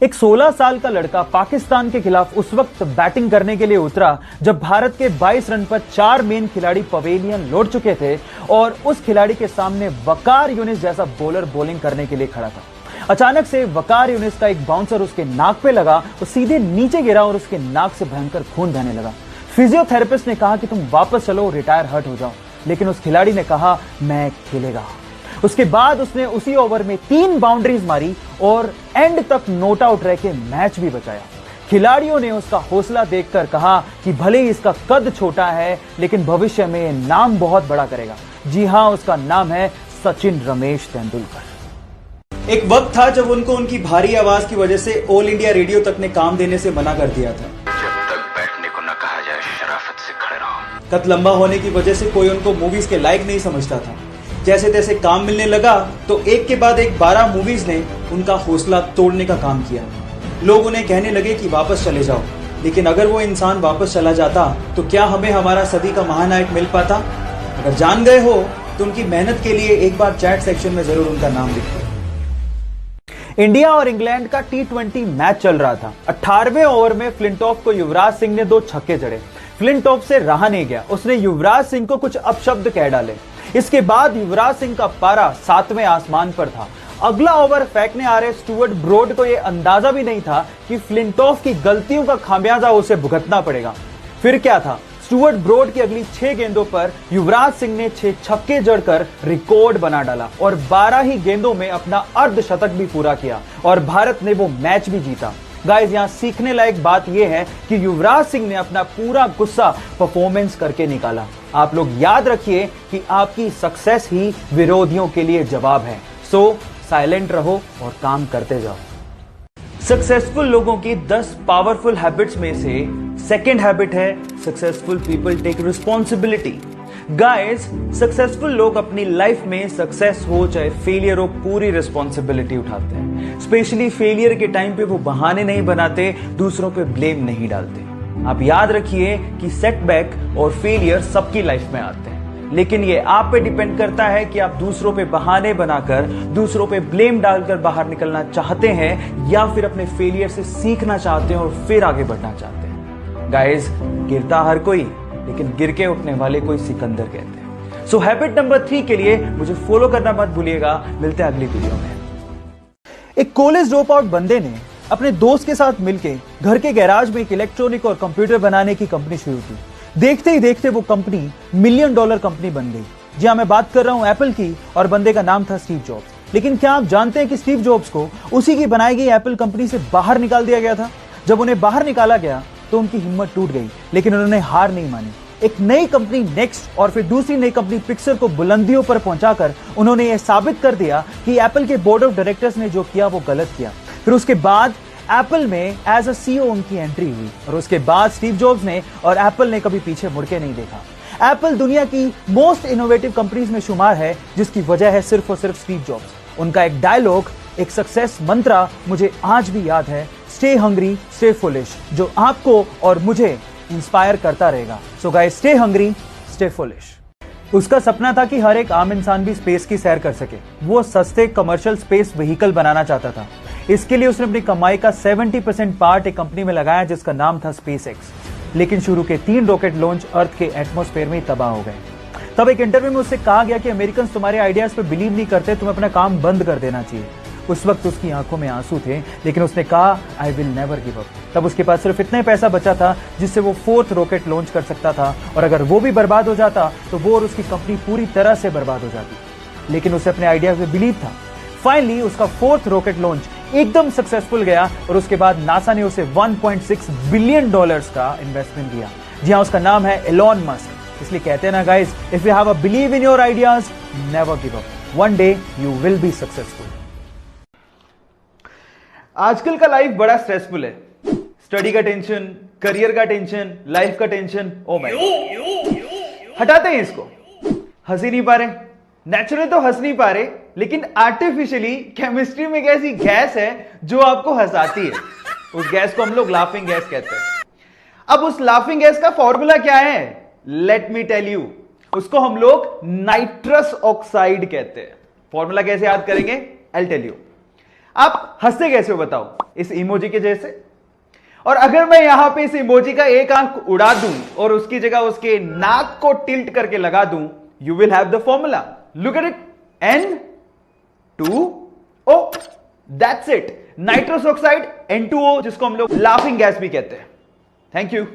एक 16 साल का लड़का पाकिस्तान के खिलाफ उस वक्त बैटिंग करने के लिए उतरा जब भारत के 22 रन पर 4 मेन खिलाड़ी पवेलियन लौट चुके थे और उस खिलाड़ी के सामने वकार यूनिस जैसा बॉलर बॉलिंग करने के लिए खड़ा था। अचानक से वकार यूनिस का एक बाउंसर उसके नाक पे लगा, वो सीधे नीचे गिरा और उसके नाक से भयंकर खून बहने लगा। फिजियोथेरेपिस्ट ने कहा कि तुम वापस चलो, रिटायर हर्ट हो जाओ, लेकिन उस खिलाड़ी ने कहा मैं खेलेगा। उसके बाद उसने उसी ओवर में 3 बाउंड्रीज मारी और एंड तक नॉट आउट रह के मैच भी बचाया। खिलाड़ियों ने उसका हौसला देखकर कहा कि भले ही इसका कद छोटा है लेकिन भविष्य में नाम बहुत बड़ा करेगा। जी हां, उसका नाम है सचिन रमेश तेंदुलकर। एक वक्त था जब उनको उनकी भारी आवाज की वजह से ऑल इंडिया रेडियो तक ने काम देने से मना कर दिया था। जब तक बैठने को न कहा जाए शराफत से खड़े रहो। कद लंबा होने की वजह से कोई उनको मूवीज के लायक नहीं समझता था। जैसे तैसे काम मिलने लगा तो एक के बाद एक 12 मूवीज ने उनका हौसला तोड़ने का काम किया। लोग उन्हें कहने लगे कि वापस चले जाओ, लेकिन अगर वो इंसान वापस चला जाता तो क्या हमें हमारा सदी का महानायक मिल पाता? अगर जान गए हो तो उनकी मेहनत के लिए एक बार चैट सेक्शन में जरूर उनका नाम लिखिए। इंडिया और इंग्लैंड का T20 मैच चल रहा था। 18वें ओवर में फ्लिंटॉफ को युवराज सिंह ने 2 छक्के जड़े। फ्लिंटॉफ से रहा नहीं गया, उसने युवराज सिंह को कुछ अपशब्द कह डाले। इसके बाद युवराज सिंह का पारा 7वें आसमान पर था। अगला ओवर फेंकने आ रहे स्टुअर्ट ब्रॉड को यह अंदाजा भी नहीं था कि फ्लिंटॉफ की गलतियों का खामियाजा उसे भुगतना पड़ेगा। फिर क्या था, स्टुअर्ट ब्रॉड की अगली 6 गेंदों पर युवराज सिंह ने 6 छक्के जड़कर रिकॉर्ड बना डाला और 12 ही गेंदों में अपना अर्धशतक भी पूरा किया और भारत ने वो मैच भी जीता। गाइस, यहां सीखने लायक बात यह है कि युवराज सिंह ने अपना पूरा गुस्सा परफॉर्मेंस करके निकाला। आप लोग याद रखिए कि आपकी सक्सेस ही विरोधियों के लिए जवाब है। सो साइलेंट रहो और काम करते जाओ। सक्सेसफुल लोगों की 10 पावरफुल हैबिट्स में से सेकंड हैबिट है successful people take responsibility. Guys, successful लोग अपनी लाइफ में सक्सेस हो चाहे फेलियर हो पूरी रिस्पॉन्सिबिलिटी उठाते हैं। स्पेशली फेलियर के टाइम पे वो बहाने नहीं बनाते, दूसरों पे ब्लेम नहीं डालते। आप याद रखिए कि सेटबैक और फेलियर सबकी लाइफ में आते हैं, लेकिन ये आप पे डिपेंड करता है कि आप दूसरों पे बहाने बनाकर, दूसरों पे ब्लेम डालकर बाहर निकलना चाहते हैं या फिर अपने फेलियर से सीखना चाहते हैं और फिर आगे बढ़ना चाहते हैं। गाइस, गिरता हर कोई, लेकिन गिर के उठने वाले कोई सिकंदर कहते हैं। सो हैबिट नंबर 3 के लिए मुझे फॉलो करना मत भूलिएगा। मिलते हैं अगली वीडियो में। एक कॉलेज ड्रॉप आउट बंदे ने अपने दोस्त के साथ मिलकर घर के गैराज में एक इलेक्ट्रॉनिक और कंप्यूटर बनाने की कंपनी शुरू की। देखते ही देखते वो कंपनी $1 मिलियन कंपनी बन गई। जी हां, मैं बात कर रहा हूं एप्पल की और बंदे का नाम था स्टीव जॉब्स। लेकिन क्या आप जानते हैं कि स्टीव जॉब्स को उसी की बनाई गई एप्पल कंपनी से बाहर निकाल दिया गया था? जब उन्हें बाहर निकाला गया तो उनकी हिम्मत टूट गई, लेकिन उन्होंने हार नहीं मानी। एक नई कंपनी नेक्स्ट और फिर दूसरी नई कंपनी पिक्सर को बुलंदियों पर पहुंचाकर उन्होंने यह साबित कर दिया कि एप्पल के बोर्ड ऑफ डायरेक्टर्स ने जो किया वो गलत किया। फिर उसके बाद एप्पल में एज अ CEO उनकी एंट्री हुई और उसके बाद स्टीव जॉब्स ने और एप्पल ने कभी पीछे मुड़ के नहीं देखा। एप्पल दुनिया की मोस्ट इनोवेटिव कंपनीज में शुमार है, जिसकी वजह है सिर्फ और सिर्फ स्टीव जॉब्स। उनका एक डायलॉग, एक सक्सेस मंत्रा मुझे आज भी याद है, स्टे हंग्री स्टे फुलिश, जो आपको और मुझे इंस्पायर करता रहेगा। So guys, stay hungry stay foolish. उसका सपना था कि हर एक आम इंसान भी स्पेस की सैर कर सके। वो सस्ते कमर्शियल स्पेस व्हीकल बनाना चाहता था। इसके लिए उसने अपनी कमाई का 70% पार्ट एक कंपनी में लगाया जिसका नाम था SpaceX। लेकिन शुरू के 3 रॉकेट लॉन्च अर्थ के एटमॉस्फेयर में तबाह हो गए। तब एक इंटरव्यू में उससे कहा गया कि अमेरिकन तुम्हारे आइडियाज पे बिलीव नहीं करते, तुम्हें अपना काम बंद कर देना चाहिए। उस वक्त उसकी आंखों में आंसू थे, लेकिन उसने कहा I will never give up. तब उसके पास सिर्फ इतना पैसा बचा था जिससे वो 4th रॉकेट लॉन्च कर सकता था, और अगर वो भी बर्बाद हो जाता तो वो और उसकी कंपनी पूरी तरह से बर्बाद हो जाती। लेकिन उसे अपने आइडिया पे बिलीव था। फाइनली उसका 4th रॉकेट लॉन्च एकदम सक्सेसफुल गया और उसके बाद नासा ने उसे $1.6 बिलियन का इन्वेस्टमेंट दिया। जी हां, उसका नाम है एलॉन मस्क। इसलिए कहते हैं ना guys, if you have a believe in your ideas, never give up, one day you will be successful. आजकल का लाइफ बड़ा स्ट्रेसफुल है। स्टडी का टेंशन, करियर का टेंशन, लाइफ का टेंशन। ओ माय गॉड, हटाते हैं इसको। हंस ही नहीं पा रहे, नेचुरल तो हंस नहीं पा रहे, लेकिन आर्टिफिशियली केमिस्ट्री में एक ऐसी गैस है जो आपको हंसाती है। उस गैस को हम लोग लाफिंग गैस कहते हैं। अब उस लाफिंग गैस का फॉर्मूला क्या है? Let me tell you. उसको हम लोग नाइट्रस ऑक्साइड कहते हैं। फॉर्मूला कैसे याद करेंगे? I tell you. आप हंसते कैसे हो बताओ? इस इमोजी के जैसे। और अगर मैं यहां पे इस इमोजी का एक आंख उड़ा दूं और उसकी जगह उसके नाक को टिल्ट करके लगा दूं, you will have the formula. Look at it, N2O, that's it, nitrous oxide N2O, जिसको हम लोग लाफिंग गैस भी कहते हैं। Thank you.